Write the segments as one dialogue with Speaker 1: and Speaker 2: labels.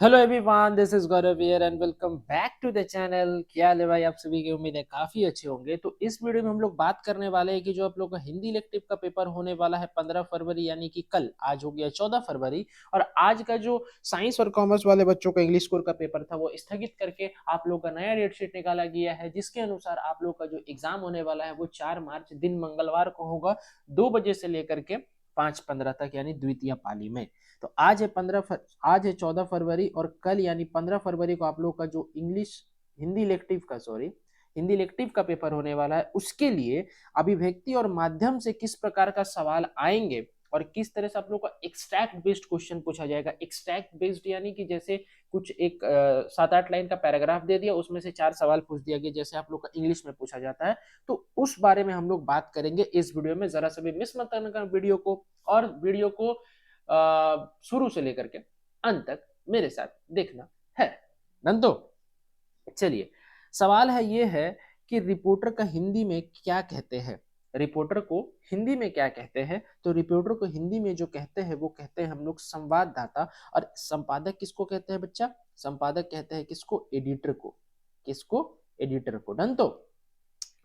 Speaker 1: Hello everyone, this is Gaurav here and welcome back to the channel. क्या हाल है भाई? आप सभी की उम्मीद है काफी अच्छे होंगे। तो इस वीडियो में हम लोग बात करने वाले हैं कि जो आप लोग का हिंदी इलेक्टिव का पेपर होने वाला है 15 फरवरी, यानी कि कल। आज हो गया 14 फरवरी। और आज का जो साइंस और कॉमर्स वाले बच्चों का इंग्लिश स्कोर का पेपर था वो स्थगित करके आप लोग का नया डेट शीट निकाला गया है, जिसके अनुसार आप लोग का जो एग्जाम होने वाला है वो 4 मार्च दिन मंगलवार को होगा, 2 बजे से लेकर के 5:15 तक, यानी द्वितीय पाली में। तो आज है 14 फरवरी, और कल यानी 15 फरवरी को आप लोग का जो हिंदी इलेक्टिव का पेपर होने वाला है, उसके लिए अभिव्यक्ति और माध्यम से किस प्रकार का सवाल आएंगे और किस तरह से आप लोग का एक्सट्रैक्ट बेस्ड क्वेश्चन पूछा जाएगा। एक्सट्रैक्ट बेस्ड यानी कि जैसे कुछ एक 7-8 लाइन का पैराग्राफ दे दिया, उसमें से 4 सवाल पूछ दिया गया, जैसे आप लोग का इंग्लिश में पूछा जाता है। तो उस बारे में हम लोग बात करेंगे इस वीडियो में। जरा सा भी मिस मत करना वीडियो को, और वीडियो को शुरू से लेकर के अंत तक मेरे साथ देखना है। नंदो, चलिए, सवाल है ये है कि रिपोर्टर का हिंदी में क्या कहते हैं। रिपोर्टर को हिंदी में क्या कहते हैं? तो रिपोर्टर को हिंदी में जो कहते हैं वो कहते हैं हम लोग संवाददाता। और संपादक किसको कहते हैं बच्चा? संपादक कहते हैं किसको? एडिटर को। किसको? एडिटर को। डन। तो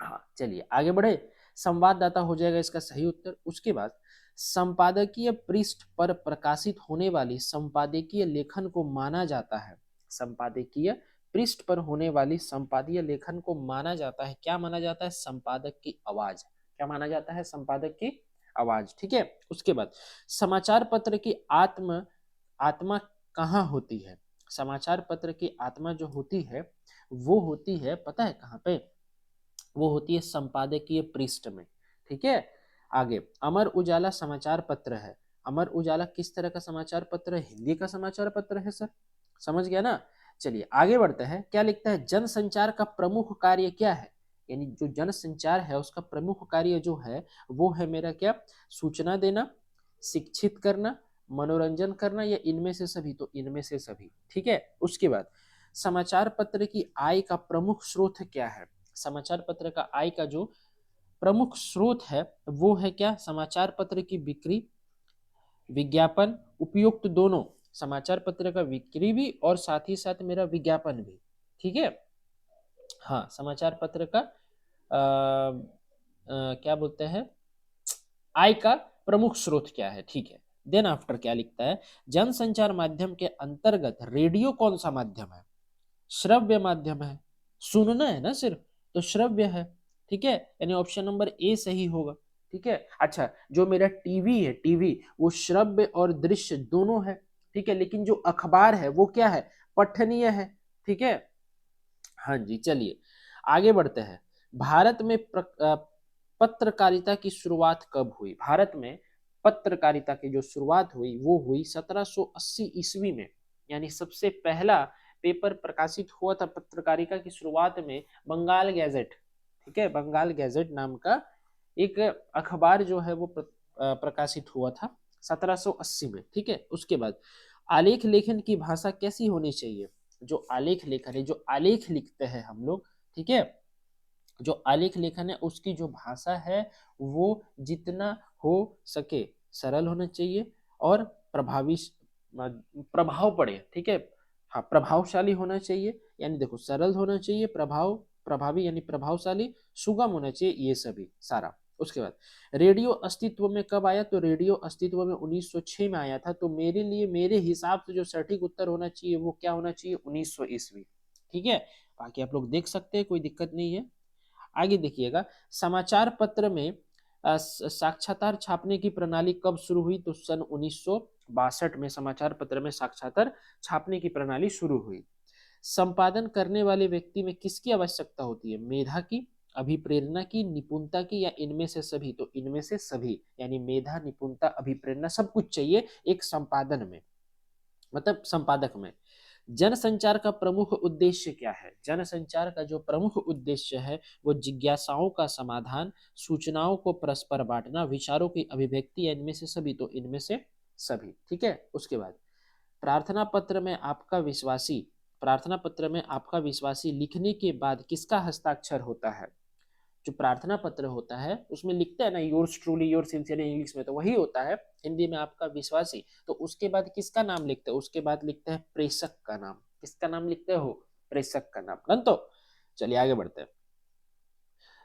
Speaker 1: हाँ, चलिए आगे बढ़े। संवाददाता हो जाएगा इसका सही उत्तर। उसके बाद संपादकीय पृष्ठ पर प्रकाशित होने वाली संपादकीय लेखन को माना जाता है। संपादकीय पृष्ठ पर होने वाली संपादकीय लेखन को माना जाता है, क्या माना जाता है? संपादक की आवाज। क्या माना जाता है? संपादक की आवाज। ठीक है। उसके बाद समाचार पत्र की आत्मा कहाँ होती है? समाचार पत्र की आत्मा जो होती है वो होती है, पता है कहाँ पे? वो होती है संपादकीय पृष्ठ में। ठीक है। आगे, अमर उजाला समाचार पत्र है। अमर उजाला किस तरह का समाचार पत्र है? हिंदी का समाचार पत्र है सर। समझ गया ना? चलिए आगे बढ़ते हैं। क्या लिखता है? जनसंचार का प्रमुख कार्य क्या है? यानी जो जनसंचार है उसका प्रमुख कार्य जो है वो है मेरा क्या? सूचना देना, शिक्षित करना, मनोरंजन करना, या इनमें से सभी? तो इनमें से सभी। ठीक है। उसके बाद समाचार पत्र की आय का प्रमुख स्रोत क्या है? समाचार पत्र का आय का जो प्रमुख स्रोत है वो है क्या? समाचार पत्र की बिक्री, विज्ञापन, उपयुक्त दोनों। समाचार पत्र का बिक्री भी और साथ ही साथ मेरा विज्ञापन भी। ठीक है। हाँ, समाचार पत्र का क्या बोलते हैं, आय का प्रमुख स्रोत क्या है? ठीक है। देन आफ्टर क्या लिखता है? जनसंचार माध्यम के अंतर्गत रेडियो कौन सा माध्यम है? श्रव्य माध्यम है। सुनना है ना सिर्फ, तो श्रव्य है। ठीक है। यानी ऑप्शन नंबर ए सही होगा। ठीक है। अच्छा, जो मेरा टीवी है, टीवी वो श्रव्य और दृश्य दोनों है। ठीक है। लेकिन जो अखबार है वो क्या है? पठनीय है। ठीक है। हाँ जी, चलिए आगे बढ़ते हैं। भारत में पत्रकारिता की शुरुआत कब हुई? भारत में पत्रकारिता की जो शुरुआत हुई वो हुई 1780 ईस्वी में। यानी सबसे पहला पेपर प्रकाशित हुआ था पत्रकारिता की शुरुआत में बंगाल गैजेट। ठीक है। बंगाल गैजेट नाम का एक अखबार जो है वो प्रकाशित हुआ था 1780 में। ठीक है। उसके बाद आलेख लेखन की भाषा कैसी होनी चाहिए? जो आलेख लेखन है, जो आलेख लिखते हैं हम लोग, ठीक है, जो आलेख लेखन है उसकी जो भाषा है वो जितना हो सके सरल होना चाहिए और प्रभावी, प्रभाव पड़े। ठीक है। हाँ, प्रभावशाली होना चाहिए। यानी देखो, सरल होना चाहिए, प्रभावी यानी प्रभावशाली, सुगम होना चाहिए, ये सभी सारा। उसके बाद रेडियो अस्तित्व में कब आया? तो रेडियो अस्तित्व में 1906 में आया था। तो मेरे लिए, मेरे हिसाब से जो सटीक उत्तर होना चाहिए वो क्या होना चाहिए? 1900 ईस्वी। ठीक है। बाकी आप लोग देख सकते हैं, कोई दिक्कत नहीं है। आगे देखिएगा, समाचार पत्र में साक्षात्कार छापने की प्रणाली कब शुरू हुई? तो सन 1962 में समाचार पत्र में साक्षात्कार छापने की प्रणाली शुरू हुई। संपादन करने वाले व्यक्ति में किसकी आवश्यकता होती है? मेधा की, अभिप्रेरणा की, निपुणता की, या इनमें से सभी? तो इनमें से सभी। यानी मेधा, निपुणता, अभिप्रेरणा सब कुछ चाहिए एक संपादन में, मतलब संपादक में। जनसंचार का प्रमुख उद्देश्य क्या है? जनसंचार का जो प्रमुख उद्देश्य है वो जिज्ञासाओं का समाधान, सूचनाओं को परस्पर बांटना, विचारों की अभिव्यक्ति, या इनमें से सभी? तो इनमें से सभी। ठीक है। उसके बाद प्रार्थना पत्र में आपका विश्वासी, प्रार्थना पत्र में आपका विश्वासी लिखने के बाद किसका हस्ताक्षर होता है? जो प्रार्थना पत्र होता है उसमें लिखते हैं ना yours truly, your sincerely English में, तो वही होता है हिंदी में आपका विश्वासी, तो उसके बाद किसका नाम लिखते हैं, उसके बाद लिखते हैं प्रेषक का नाम। किसका नाम लिखते हो, प्रेषक का नाम। डन। तो चलिए आगे बढ़ते हैं।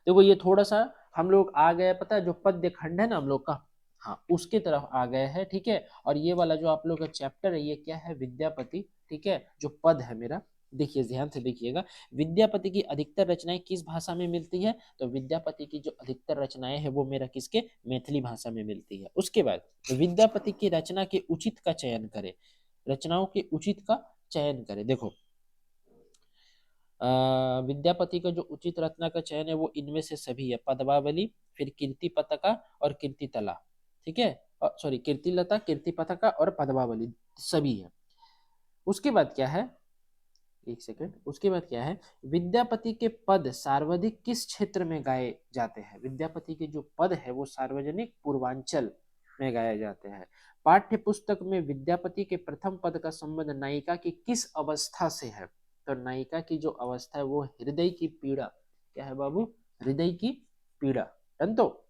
Speaker 1: देखो ये थोड़ा सा हम लोग आ गए, पता है जो पद्य खंड है ना हम लोग का, हाँ उसके तरफ आ गए हैं, ठीक है। और ये वाला जो आप लोग का चैप्टर है ये क्या है, विद्यापति, ठीक है, जो पद है मेरा, देखिए ध्यान से देखिएगा। विद्यापति की अधिकतर रचनाएं किस भाषा में मिलती है, तो विद्यापति की जो अधिकतर रचनाएं है वो मेरा किसके, मैथिली भाषा में मिलती है। उसके बाद विद्यापति की रचना के उचित का चयन करें, रचनाओं के उचित का चयन करें। देखो विद्यापति का जो उचित रचना का चयन है वो इनमें से सभी है, पद्मावली, फिर कीर्ति पताका और कीर्तितला, ठीक है, सॉरी कीर्तिलता, कीर्ति पताका और पद्मावली सभी है। उसके बाद क्या है, एक सेकंड, उसके बाद क्या है, विद्यापति के पद सार्वधिक किस क्षेत्र में गाए जाते हैं, विद्यापति के जो पद है वो सार्वजनिक पूर्वांचल में गाए जाते हैं। पाठ्य पुस्तक में विद्यापति के प्रथम पद का संबंध नायिका की किस अवस्था से है, तो नायिका की जो अवस्था है वो हृदय की पीड़ा, क्या है बाबू, हृदय की पीड़ा। डन। तो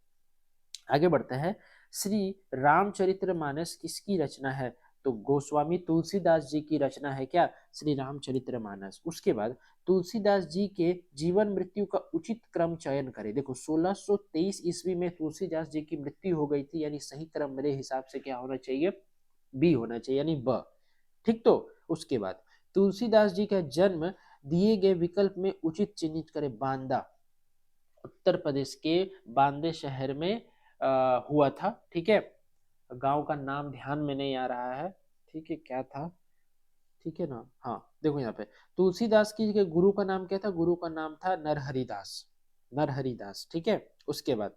Speaker 1: आगे बढ़ते हैं। श्री रामचरितमानस किसकी रचना है, तो गोस्वामी तुलसीदास जी की रचना है क्या, श्री रामचरितमानस। उसके बाद तुलसीदास जी के जीवन मृत्यु का उचित क्रम चयन करें। देखो 1623 ईस्वी में तुलसीदास जी की मृत्यु हो गई थी, यानी सही क्रम मेरे हिसाब से क्या होना चाहिए, बी होना चाहिए, यानी ब, ठीक। तो उसके बाद तुलसीदास जी का जन्म दिए गए विकल्प में उचित चिन्हित करें, बांदा, उत्तर प्रदेश के बांदे शहर में हुआ था, ठीक है। गांव का नाम ध्यान में नहीं आ रहा है, ठीक है, क्या था, ठीक है ना, हाँ देखो यहाँ पे तुलसीदास की के गुरु का नाम क्या था, गुरु का नाम था नरहरिदास, नरहरिदास, ठीक है। उसके बाद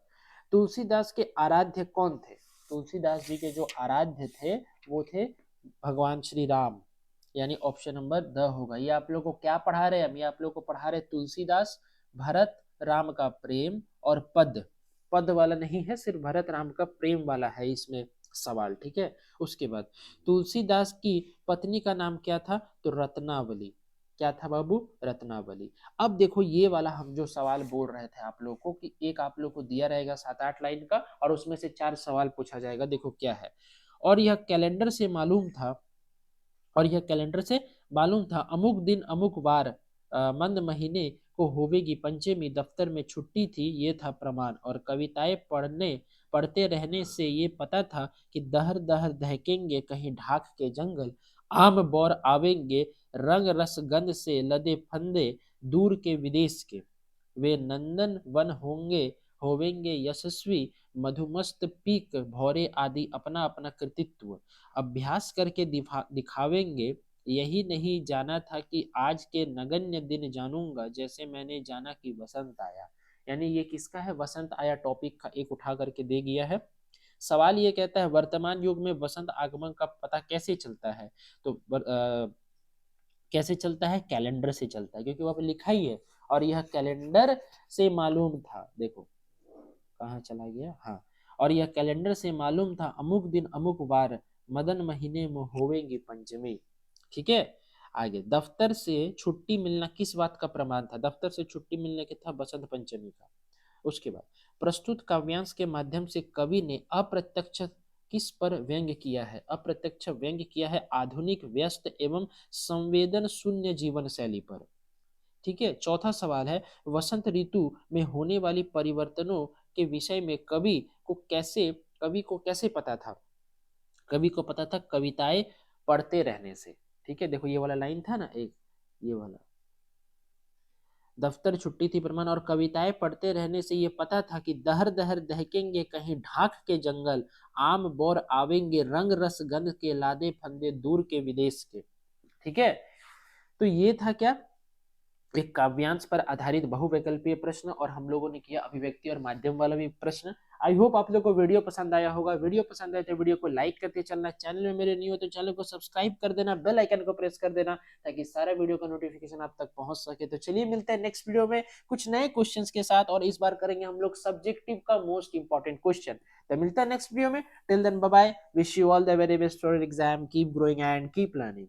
Speaker 1: तुलसीदास के आराध्य कौन थे, तुलसीदास जी के जो आराध्य थे वो थे भगवान श्री राम, यानी ऑप्शन नंबर द होगा। ये आप लोग को क्या पढ़ा रहे हैं, हम ये आप लोग को पढ़ा रहे तुलसीदास, भरत राम का प्रेम और पद, पद वाला नहीं है, सिर्फ भरत राम का प्रेम वाला है इसमें सवाल, ठीक है। उसके बाद तुलसीदास की पत्नी का नाम क्या था, तो रत्नावली, क्या था बाबू, रत्नावली। अब देखो ये वाला हम जो सवाल बोल रहे थे आप लोगों को कि एक आप लोग को दिया रहेगा 7-8 लाइन का और उसमें से 4 सवाल पूछा जाएगा, देखो क्या है। और यह कैलेंडर से मालूम था, और यह कैलेंडर से मालूम था, अमुक दिन अमुक वार मंद महीने को होवेगी पंचमी, दफ्तर में छुट्टी थी ये था प्रमाण, और कविताएं पढ़ते रहने से ये पता था कि दहर दहर दहकेंगे कहीं ढाक के जंगल, आम बौर आवेंगे रंग रस गंध से लदे फंदे दूर के विदेश के, वे नंदन वन होंगे होवेंगे यशस्वी, मधुमस्त पीक भौरे आदि अपना अपना कृतित्व अभ्यास करके दिखावेंगे, यही नहीं जाना था कि आज के नगण्य दिन जानूंगा, जैसे मैंने जाना कि वसंत आया। यानी ये किसका है, वसंत आया टॉपिक का एक उठा करके दे गया है। सवाल ये कहता है वर्तमान युग में वसंत आगमन का पता कैसे चलता है, तो कैसे चलता है, कैलेंडर से चलता है, क्योंकि वहां पर लिखा ही है, और यह कैलेंडर से मालूम था, देखो कहाँ चला गया, हाँ, और यह कैलेंडर से मालूम था अमुक दिन अमुक वार मदन महीने में होवेंगी पंचमी, ठीक है। आगे दफ्तर से छुट्टी मिलना किस बात का प्रमाण था, दफ्तर से छुट्टी मिलने के था बसंत पंचमी का। उसके बाद प्रस्तुत काव्यांश के माध्यम से कवि ने अप्रत्यक्ष किस पर व्यंग्य किया है, अप्रत्यक्ष व्यंग्य किया है आधुनिक व्यस्त एवं संवेदन शून्य जीवन शैली पर, ठीक है। चौथा सवाल है वसंत ऋतु में होने वाली परिवर्तनों के विषय में कवि को कैसे पता था, कवि को पता था कविताएं पढ़ते रहने से, ठीक है। देखो ये वाला लाइन था ना एक, ये वाला दफ्तर छुट्टी थी प्रमाण और कविताएं पढ़ते रहने से ये पता था कि दहर दहर दहकेंगे कहीं ढाक के जंगल, आम बौर आवेंगे रंग रस गंध के लादे फंदे दूर के विदेश के, ठीक है। तो ये था क्या, एक काव्यांश पर आधारित बहुविकल्पीय प्रश्न, और हम लोगों ने किया अभिव्यक्ति और माध्यम वाला भी प्रश्न। आई होप आप लोगों को वीडियो पसंद आया होगा, वीडियो पसंद आए तो वीडियो को लाइक करते चलना, चैनल में मेरे नहीं हो तो चैनल को सब्सक्राइब कर देना, बेल आइकन को प्रेस कर देना ताकि सारा वीडियो का नोटिफिकेशन आप तक पहुंच सके। तो चलिए मिलते हैं नेक्स्ट वीडियो में कुछ नए क्वेश्चंस के साथ, और इस बार करेंगे हम लोग सब्जेक्टिव का मोस्ट इंपॉर्टेंट क्वेश्चन। तो मिलता है नेक्स्ट वीडियो में, till then bye bye, wish you all the very best for exam, keep growing and keep learning.